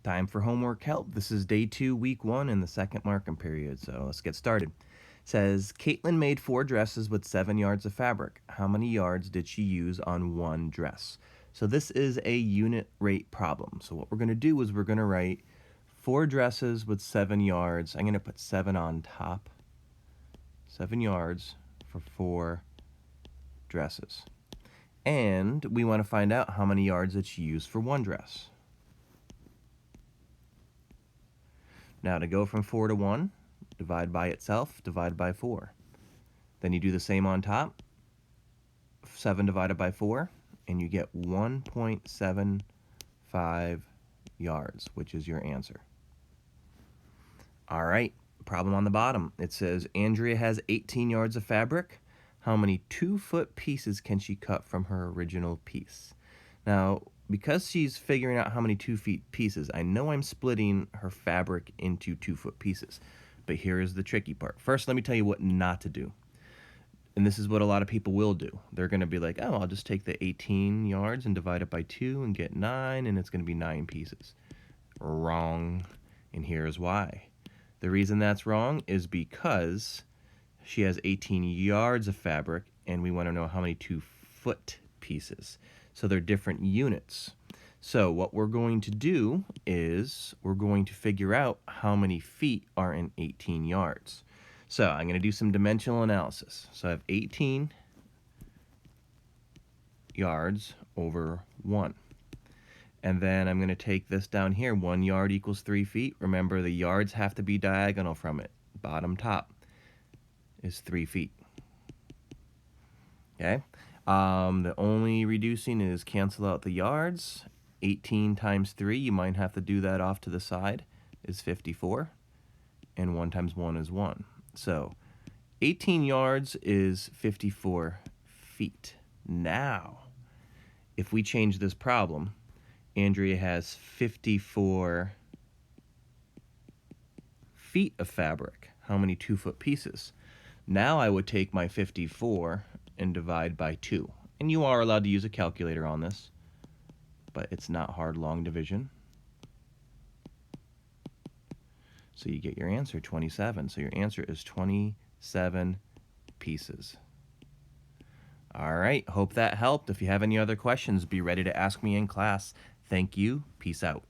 Time for homework help. This is day 2, week 1 in the second marking period, so let's get started. It says, Caitlin made 4 dresses with 7 yards of fabric. How many yards did she use on one dress? So this is a unit rate problem. So what we're going to do is we're going to write 4 dresses with 7 yards. I'm going to put 7 on top. 7 yards for 4 dresses. And we want to find out how many yards that she used for one dress. Now to go from 4 to 1, divide by itself, divide by 4. Then you do the same on top, 7 divided by 4, and you get 1.75 yards, which is your answer. All right, problem on the bottom. It says Andrea has 18 yards of fabric. How many 2-foot pieces can she cut from her original piece? Now, because she's figuring out how many 2-foot pieces, I know I'm splitting her fabric into 2-foot pieces. But here is the tricky part. First, let me tell you what not to do. And this is what a lot of people will do. They're going to be like, oh, I'll just take the 18 yards and divide it by 2 and get 9, and it's going to be 9 pieces. Wrong. And here's why. The reason that's wrong is because she has 18 yards of fabric, and we want to know how many 2-foot pieces. So they're different units. So what we're going to do is we're going to figure out how many feet are in 18 yards. So I'm going to do some dimensional analysis. So I have 18 yards over 1. And then I'm going to take this down here. 1 yard equals 3 feet. Remember, the yards have to be diagonal from it. Bottom top is 3 feet. Okay? The only reducing is cancel out the yards. 18 times 3, you might have to do that off to the side, is 54. And 1 times 1 is 1. So 18 yards is 54 feet. Now, if we change this problem, Andrea has 54 feet of fabric. How many 2-foot pieces? Now I would take my 54 and divide by 2. And you are allowed to use a calculator on this, but it's not hard long division. So you get your answer, 27. So your answer is 27 pieces. All right, hope that helped. If you have any other questions, be ready to ask me in class. Thank you. Peace out.